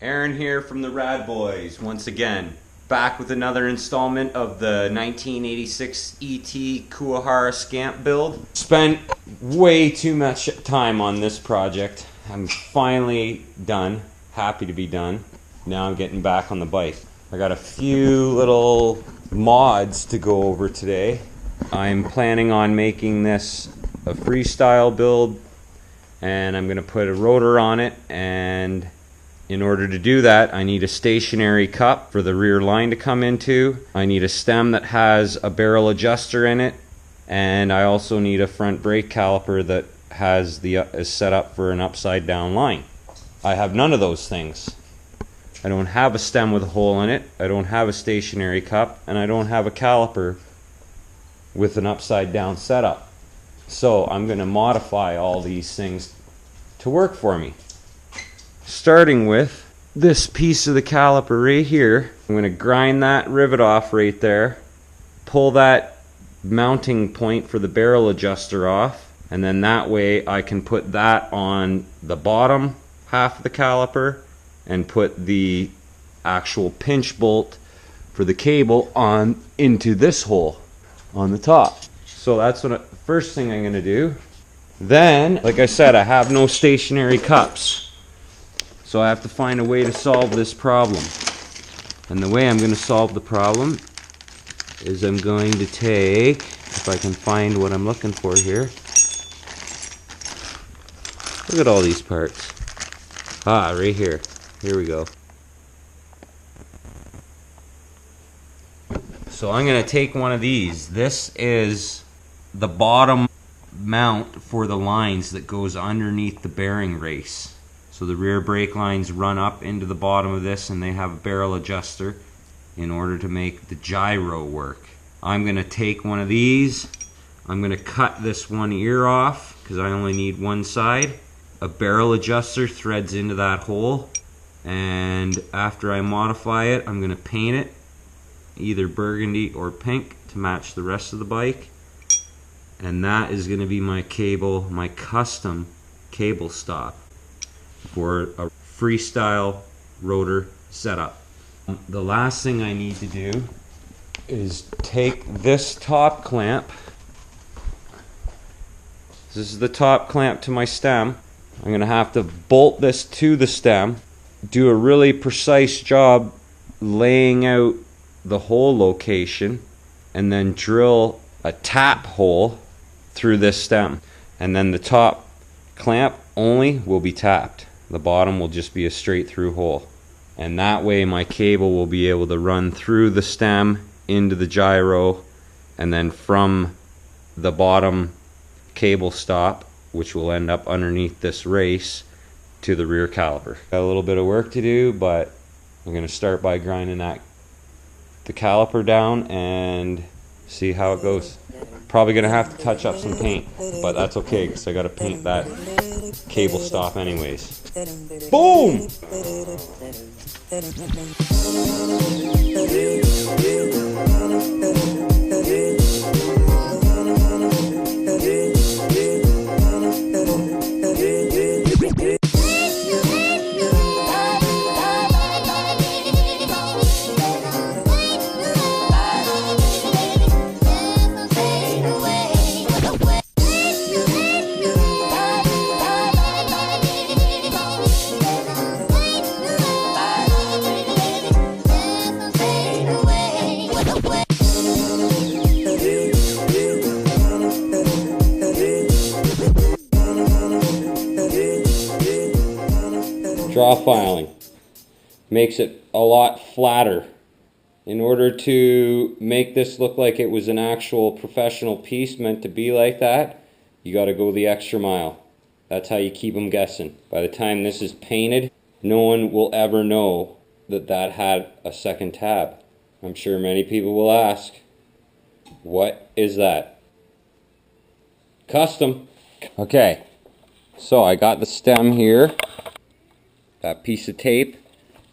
Aaron here from the RadBoyz, once again, back with another installment of the 1986 ET Kuwahara Scamp build. Spent way too much time on this project. I'm finally done, happy to be done. Now I'm getting back on the bike. I got a few little mods to go over today. I'm planning on making this a freestyle build, and I'm going to put a rotor on it, and in order to do that, I need a stationary cup for the rear line to come into. I need a stem that has a barrel adjuster in it, and I also need a front brake caliper that is set up for an upside down line. I have none of those things. I don't have a stem with a hole in it, I don't have a stationary cup, and I don't have a caliper with an upside down setup. So I'm going to modify all these things to work for me. Starting with this piece of the caliper right here. I'm going to grind that rivet off right there, pull that mounting point for the barrel adjuster off, and then that way I can put that on the bottom half of the caliper and put the actual pinch bolt for the cable on into this hole on the top. So that's what first thing I'm going to do. Then, like I said, I have no stationary cups. So I have to find a way to solve this problem. And the way I'm going to solve the problem is I'm going to take, if I can find what I'm looking for here. Look at all these parts. Ah, right here. Here we go. So I'm going to take one of these. This is the bottom mount for the lines that goes underneath the bearing race. So the rear brake lines run up into the bottom of this, and they have a barrel adjuster in order to make the gyro work. I'm going to take one of these. I'm going to cut this one ear off because I only need one side. A barrel adjuster threads into that hole, and after I modify it, I'm going to paint it either burgundy or pink to match the rest of the bike. And that is going to be my cable, my custom cable stop for a freestyle rotor setup. The last thing I need to do is take this top clamp. This is the top clamp to my stem. I'm going to have to bolt this to the stem, do a really precise job laying out the hole location, and then drill a tap hole through this stem. And then the top clamp only will be tapped. The bottom will just be a straight through hole. And that way my cable will be able to run through the stem into the gyro, and then from the bottom cable stop, which will end up underneath this race, to the rear caliper. Got a little bit of work to do, but I'm going to start by grinding the caliper down and see how it goes. Probably going to have to touch up some paint, but that's okay because I got to paint that cable stop anyways. Boom! Draw filing makes it a lot flatter. In order to make this look like it was an actual professional piece meant to be like that, you got to go the extra mile. That's how you keep them guessing. By the time this is painted, no one will ever know that that had a second tab. I'm sure many people will ask, what is that? Custom. Okay, so I got the stem here. That piece of tape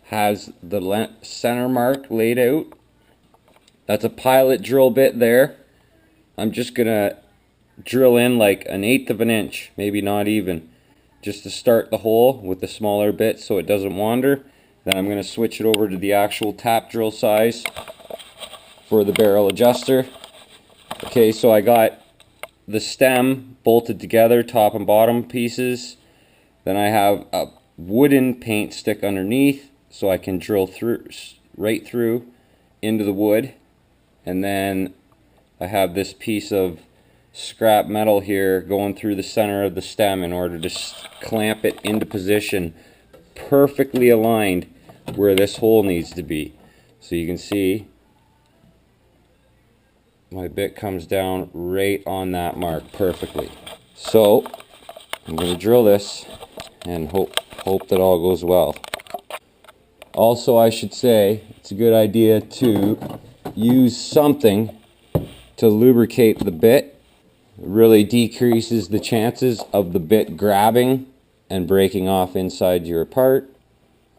has the center mark laid out. That's a pilot drill bit there. I'm just gonna drill in like 1/8 of an inch, maybe not even, just to start the hole with the smaller bit so it doesn't wander. Then I'm going to switch it over to the actual tap drill size for the barrel adjuster. Okay, so I got the stem bolted together, top and bottom pieces. Then I have a wooden paint stick underneath so I can drill through, right through into the wood. And then I have this piece of scrap metal here going through the center of the stem in order to clamp it into position, perfectly aligned where this hole needs to be. So you can see my bit comes down right on that mark perfectly. So I'm going to drill this and hope that all goes well. Also, I should say it's a good idea to use something to lubricate the bit. It really decreases the chances of the bit grabbing and breaking off inside your part,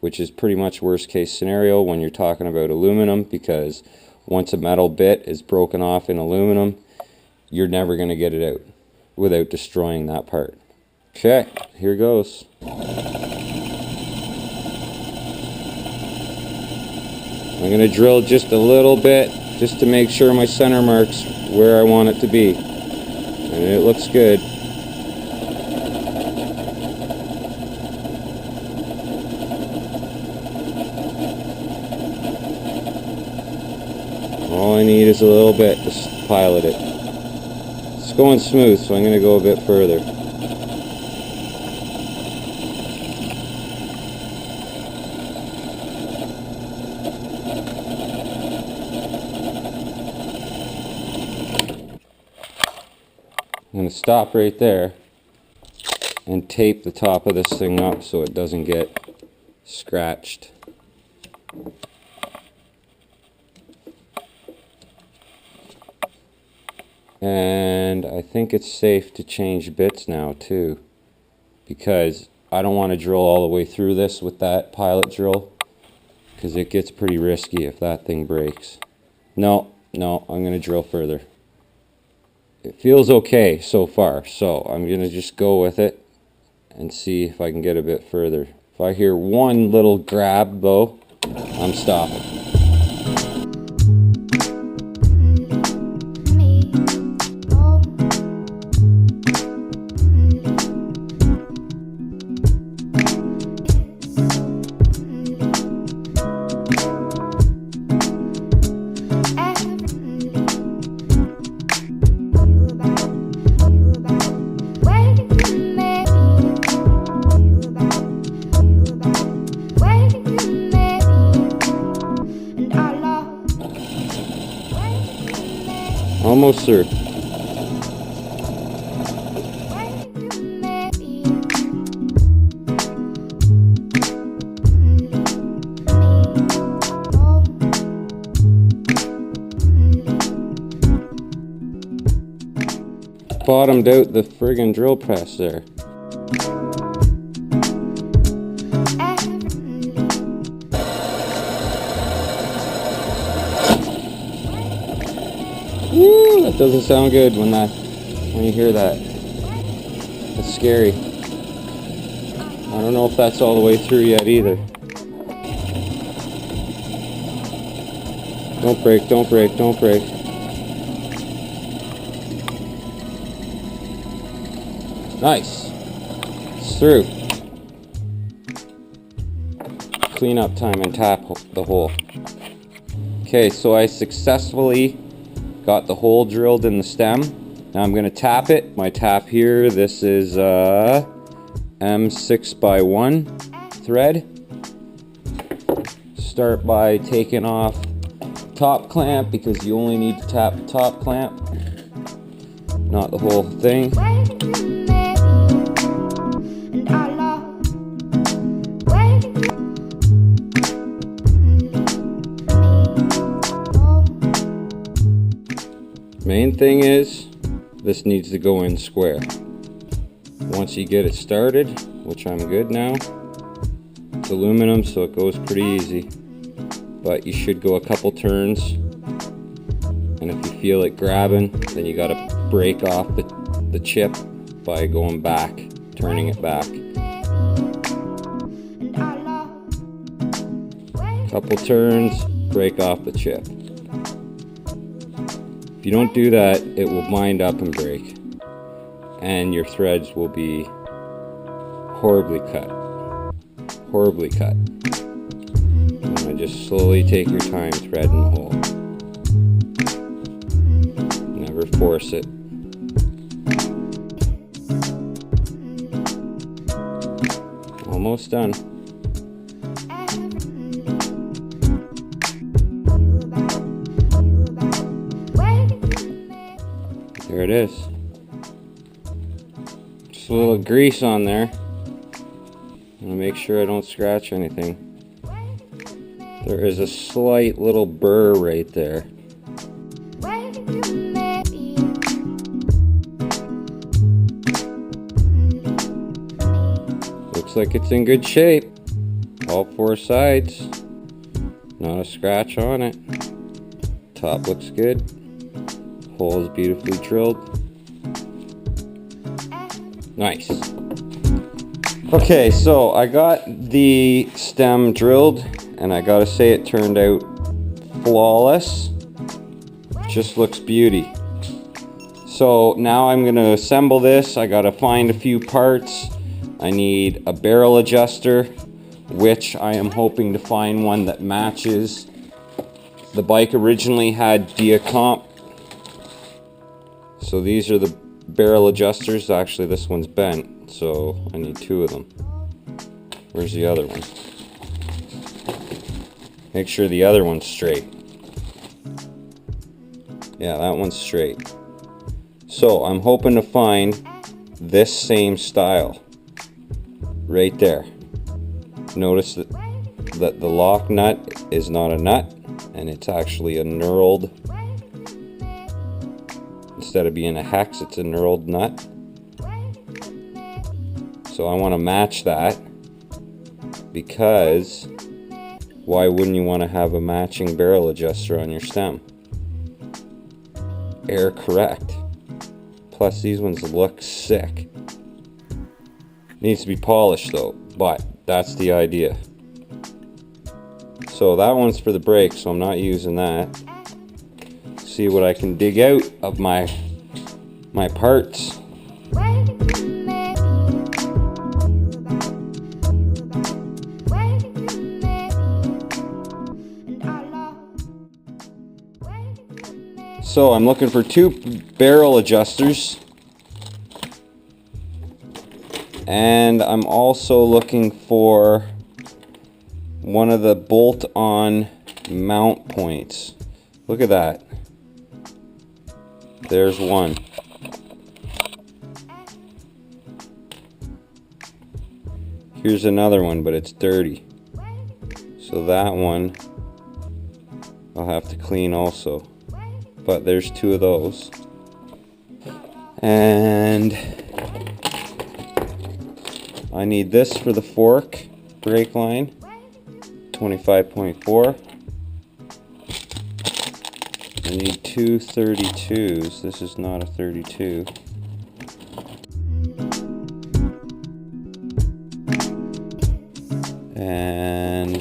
which is pretty much worst case scenario when you're talking about aluminum, because once a metal bit is broken off in aluminum, you're never going to get it out without destroying that part. Okay, here goes. I'm going to drill just a little bit just to make sure my center mark's where I want it to be. And it looks good. All I need is a little bit to pilot it. It's going smooth, so I'm going to go a bit further. I'm going to stop right there and tape the top of this thing up so it doesn't get scratched. And I think it's safe to change bits now too, because I don't want to drill all the way through this with that pilot drill, because it gets pretty risky if that thing breaks. No, I'm going to drill further. It feels okay so far, so I'm going to just go with it and see if I can get a bit further. If I hear one little grab though, I'm stopping. Almost through. Bottomed out the friggin' drill press there. Woo, that doesn't sound good when you hear that. It's scary. I don't know if that's all the way through yet either. Don't break, don't break, don't break. Nice. It's through. Clean up time and tap the hole. Okay, so I successfully got the hole drilled in the stem. Now I'm going to tap it. My tap here, this is M6x1 thread. Start by taking off top clamp, because you only need to tap the top clamp, not the whole thing. Main thing is, this needs to go in square. Once you get it started, which I'm good now, it's aluminum so it goes pretty easy, but you should go a couple turns, and if you feel it grabbing, then you gotta break off the chip by going back, turning it back. Couple turns, break off the chip. If you don't do that, it will bind up and break, and your threads will be horribly cut. Horribly cut. And just slowly take your time threading the hole. Never force it. Almost done. There it is. Just a little grease on there. I'm gonna make sure I don't scratch anything. There is a slight little burr right there. Looks like it's in good shape. All four sides. Not a scratch on it. Top looks good. Hole is beautifully drilled. Nice. Okay, so I got the stem drilled, and I gotta say it turned out flawless. Just looks beauty. So now I'm gonna assemble this. I gotta find a few parts. I need a barrel adjuster, which I am hoping to find one that matches. The bike originally had Diacomp. So these are the barrel adjusters. Actually, this one's bent, so I need two of them. Where's the other one? Make sure the other one's straight. Yeah, that one's straight. So I'm hoping to find this same style right there. Notice that the lock nut is not a nut, and it's actually a knurled. Instead of being a hex, it's a knurled nut. So I want to match that, because why wouldn't you want to have a matching barrel adjuster on your stem? Air correct. Plus these ones look sick. Needs to be polished though, but that's the idea. So that one's for the brake, so I'm not using that. See what I can dig out of my parts. So I'm looking for two barrel adjusters, and I'm also looking for one of the bolt-on mount points. Look at that. There's one. Here's another one, but it's dirty. So that one I'll have to clean also. But there's two of those. And I need this for the fork brake line, 25.4. I need two 32s. This is not a 32. And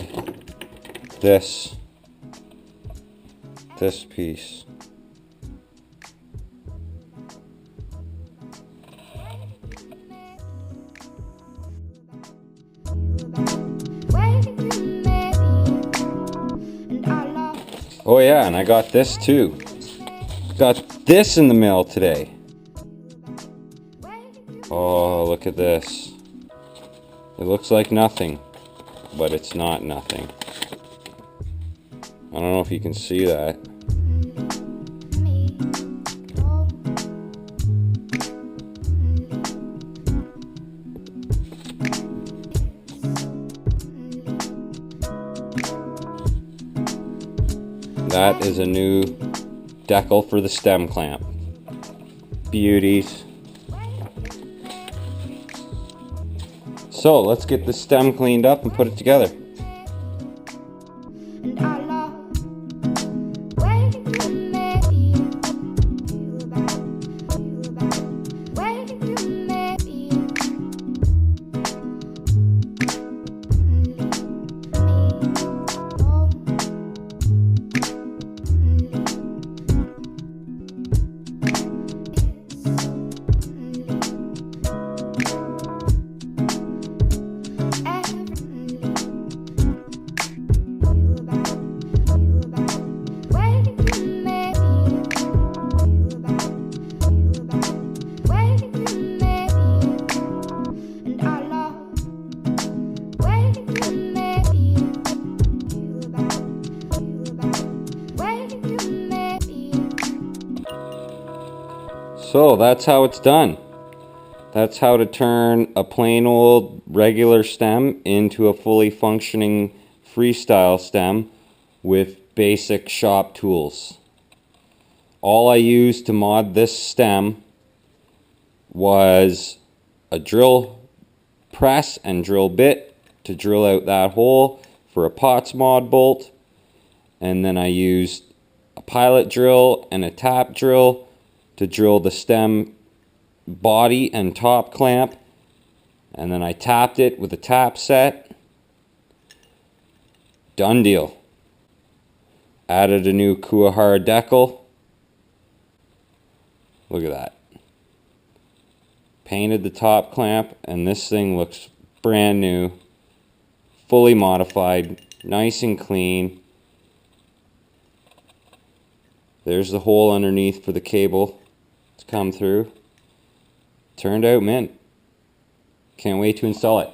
this piece. Oh yeah, and I got this too. Got this in the mail today. Oh, look at this. It looks like nothing, but it's not nothing. I don't know if you can see that. That is a new decal for the stem clamp. Beauties. So let's get the stem cleaned up and put it together. So that's how it's done. That's how to turn a plain old regular stem into a fully functioning freestyle stem with basic shop tools. All I used to mod this stem was a drill press and drill bit to drill out that hole for a Potts mod bolt, and then I used a pilot drill and a tap drill to drill the stem body and top clamp, and then I tapped it with a tap set. Done deal. Added a new Kuwahara decal. Look at that. Painted the top clamp, and this thing looks brand new, fully modified, nice and clean. There's the hole underneath for the cable to come through. Turned out mint. Can't wait to install it.